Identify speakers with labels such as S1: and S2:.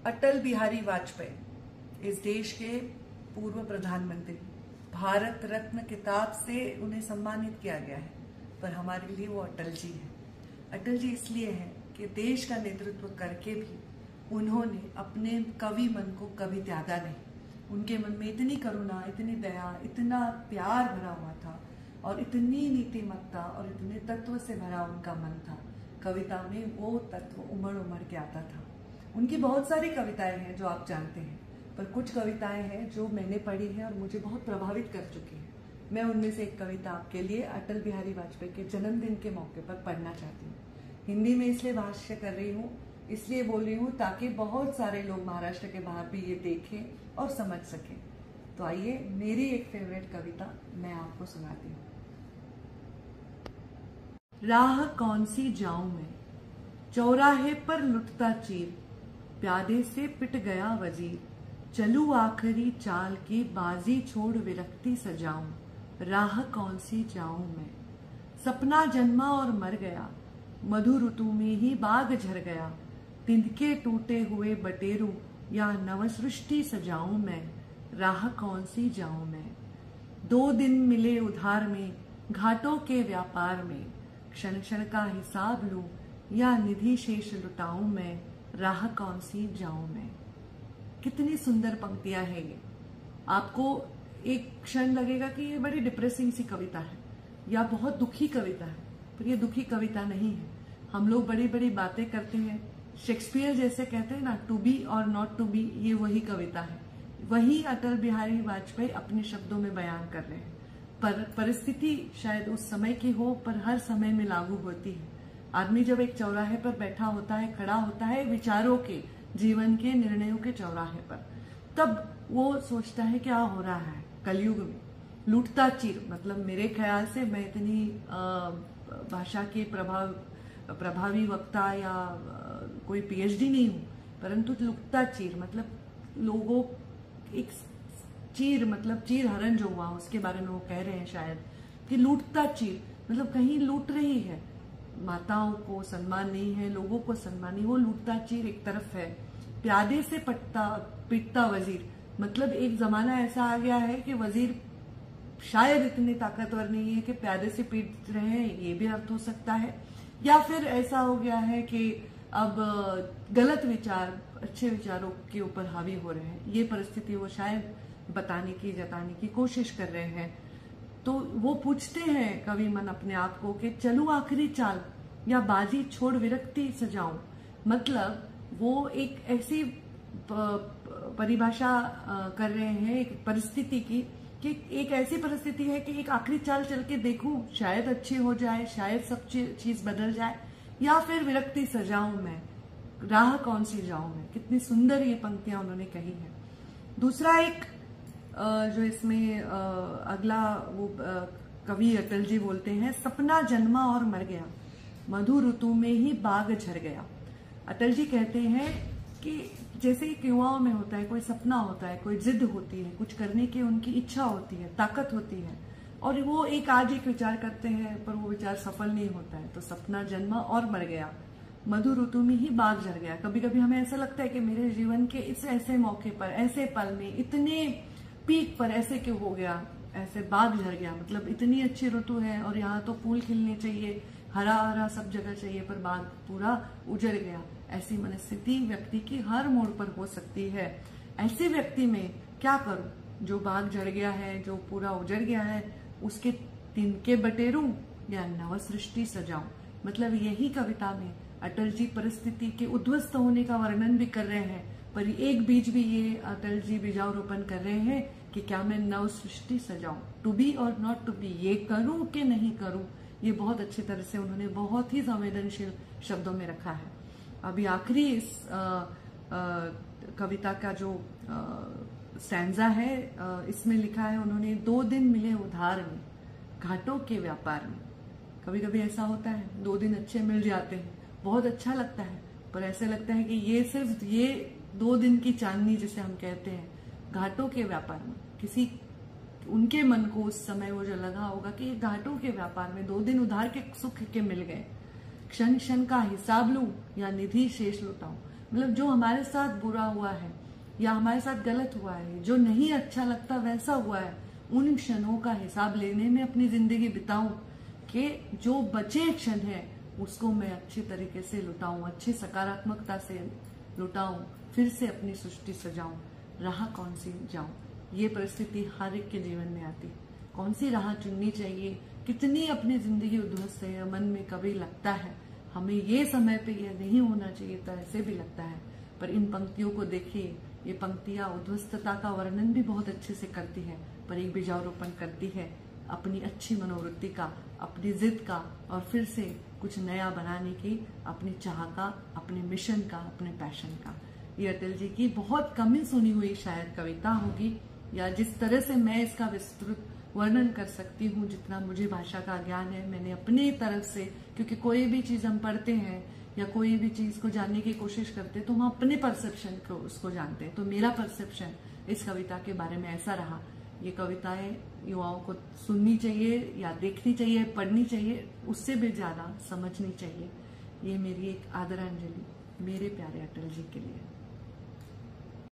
S1: अटल बिहारी वाजपेयी इस देश के पूर्व प्रधानमंत्री, भारत रत्न किताब से उन्हें सम्मानित किया गया है, पर हमारे लिए वो अटल जी है। अटल जी इसलिए है कि देश का नेतृत्व करके भी उन्होंने अपने कवि मन को कभी त्यागा नहीं। उनके मन में इतनी करुणा, इतनी दया, इतना प्यार भरा हुआ था और इतनी नीतिमत्ता और इतने तत्व से भरा उनका मन था। कविता में वो तत्व उमड़ उमड़ के आता था। उनकी बहुत सारी कविताएं हैं जो आप जानते हैं, पर कुछ कविताएं हैं जो मैंने पढ़ी हैं और मुझे बहुत प्रभावित कर चुकी हैं। मैं उनमें से एक कविता आपके लिए अटल बिहारी वाजपेयी के जन्मदिन के मौके पर पढ़ना चाहती हूँ। हिंदी में इसलिए भाष्य कर रही हूँ, इसलिए बोल रही हूँ ताकि बहुत सारे लोग महाराष्ट्र के बाहर भी ये देखें और समझ सकें। तो आइए, मेरी एक फेवरेट कविता मैं आपको सुनाती हूँ। राह कौन सी जाऊं मैं, चौराहे पर लुटता चीर, प्यादे से पिट गया वजीर, चलूं आखिरी चाल की बाजी छोड़ विरक्ति सजाऊं। राह कौन सी जाऊं मैं, सपना जन्मा और मर गया, मधु ऋतु में ही बाग झर गया, तिनके टूटे हुए बटेरू या नवसृष्टि सजाऊं मैं। राह कौन सी जाऊं मैं, 2 दिन मिले उधार में, घाटों के व्यापार में, क्षण क्षण का हिसाब लूं या निधि शेष लुटाऊं मैं। राह कौन सी जाऊं मैं। कितनी सुंदर पंक्तियां हैं ये। आपको एक क्षण लगेगा कि ये बड़ी डिप्रेसिंग सी कविता है या बहुत दुखी कविता है, पर ये दुखी कविता नहीं है। हम लोग बड़ी बड़ी बातें करते हैं, शेक्सपियर जैसे कहते हैं ना, टू बी और नॉट टू बी, ये वही कविता है। वही अटल बिहारी वाजपेयी अपने शब्दों में बयान कर रहे हैं। पर परिस्थिति शायद उस समय की हो, पर हर समय में लागू होती है। आदमी जब एक चौराहे पर बैठा होता है, खड़ा होता है विचारों के, जीवन के निर्णयों के चौराहे पर, तब वो सोचता है क्या हो रहा है कलयुग में। लूटता चीर मतलब, मेरे ख्याल से मैं इतनी भाषा के प्रभावी वक्ता या कोई पीएचडी नहीं हूं, परंतु लूटता चीर मतलब लोगों, एक चीर मतलब चीर हरण जो हुआ उसके बारे में वो कह रहे हैं शायद कि लूटता चीर मतलब कहीं लूट रही है, माताओं को सम्मान नहीं है, लोगों को सम्मान नहीं, वो लूटता चीर एक तरफ है। प्यादे से पिटता वजीर मतलब एक जमाना ऐसा आ गया है कि वजीर शायद इतने ताकतवर नहीं है कि प्यादे से पीट रहे हैं, ये भी अर्थ हो सकता है। या फिर ऐसा हो गया है कि अब गलत विचार अच्छे विचारों के ऊपर हावी हो रहे हैं, ये परिस्थिति वो शायद बताने की, जताने की कोशिश कर रहे हैं। तो वो पूछते हैं कवि मन अपने आप को कि चलूं आखिरी चाल या बाजी छोड़ विरक्ति सजाऊं। मतलब वो एक ऐसी परिभाषा कर रहे हैं एक परिस्थिति की कि एक ऐसी परिस्थिति है कि एक आखिरी चाल चल के देखूं, शायद अच्छी हो जाए, शायद सब चीज बदल जाए, या फिर विरक्ति सजाऊं मैं। राह कौन सी जाऊं मैं। कितनी सुंदर ये पंक्तियां उन्होंने कही है। दूसरा एक जो इसमें अगला वो कवि अटल जी बोलते हैं, सपना जन्मा और मर गया, मधु ऋतु में ही बाग झर गया। अटल जी कहते हैं कि जैसे कि युवाओं में होता है, कोई सपना होता है, कोई जिद होती है, कुछ करने की उनकी इच्छा होती है, ताकत होती है, और वो आज एक विचार करते हैं पर वो विचार सफल नहीं होता है, तो सपना जन्मा और मर गया, मधु ऋतु में ही बाग झर गया। कभी कभी हमें ऐसा लगता है कि मेरे जीवन के इस ऐसे मौके पर, ऐसे पल में, इतने पीक पर ऐसे क्यों हो गया, ऐसे बाग झर गया। मतलब इतनी अच्छी ऋतु है और यहाँ तो फूल खिलने चाहिए, हरा हरा सब जगह चाहिए, पर बाग पूरा उजड़ गया। ऐसी मनस्थिति व्यक्ति की हर मोड़ पर हो सकती है। ऐसे व्यक्ति में क्या करूं, जो बाग झड़ गया है, जो पूरा उजड़ गया है, उसके तिनके बटेरूं या नवसृष्टि सजाऊं। मतलब यही कविता में अटल जी परिस्थिति के उद्ध्वस्त होने का वर्णन भी कर रहे हैं, पर एक बीज भी ये अटल जी बीजारोपण कर रहे हैं कि क्या मैं नव सृष्टि सजाऊं, टू बी और नॉट टू बी, ये करूं कि नहीं करूं। ये बहुत अच्छी तरह से उन्होंने बहुत ही संवेदनशील शब्दों में रखा है। अभी आखिरी इस कविता का जो स्टैंजा है, इसमें लिखा है उन्होंने, 2 दिन मिले उधार में, घाटों के व्यापार में। कभी कभी ऐसा होता है, 2 दिन अच्छे मिल जाते हैं, बहुत अच्छा लगता है, पर ऐसे लगता है कि ये सिर्फ ये 2 दिन की चांदनी जिसे हम कहते हैं, घाटों के व्यापार में किसी उनके मन को उस समय वो जो लगा होगा कि घाटों के व्यापार में 2 दिन उधार के सुख के मिल गए, क्षण क्षण का हिसाब लूं या निधि शेष लुटाऊं। मतलब जो हमारे साथ बुरा हुआ है या हमारे साथ गलत हुआ है, जो नहीं अच्छा लगता वैसा हुआ है, उन क्षणों का हिसाब लेने में अपनी जिंदगी बिताऊं कि जो बचे क्षण है उसको मैं अच्छे तरीके से लुटाऊं, अच्छी सकारात्मकता से लुटाऊं, फिर से अपनी सृष्टि सजाऊं। राह कौन सी जाऊं, ये परिस्थिति हर एक के जीवन में आती। कौन सी राह चुननी चाहिए, कितनी अपनी जिंदगी उद्ध्वस्त है, मन में कभी लगता है हमें ये समय पे ये नहीं होना चाहिए था, ऐसे भी लगता है। पर इन पंक्तियों को देखिए, ये पंक्तियां उद्ध्वस्तता का वर्णन भी बहुत अच्छे से करती है, पर एक बीजारोपण करती है अपनी अच्छी मनोवृत्ति का, अपनी जिद का, और फिर से कुछ नया बनाने की अपनी चाह का, अपने मिशन का, अपने पैशन का। ये अटल जी की बहुत कम ही सुनी हुई शायद कविता होगी, या जिस तरह से मैं इसका विस्तृत वर्णन कर सकती हूँ, जितना मुझे भाषा का ज्ञान है, मैंने अपनी तरफ से, क्योंकि कोई भी चीज हम पढ़ते हैं या कोई भी चीज को जानने की कोशिश करते हैं तो हम अपने परसेप्शन को उसको जानते हैं। तो मेरा परसेप्शन इस कविता के बारे में ऐसा रहा। ये कविताएं युवाओं को सुननी चाहिए या देखनी चाहिए, पढ़नी चाहिए, उससे भी ज्यादा समझनी चाहिए। ये मेरी एक आदरांजलि मेरे प्यारे अटल जी के लिए।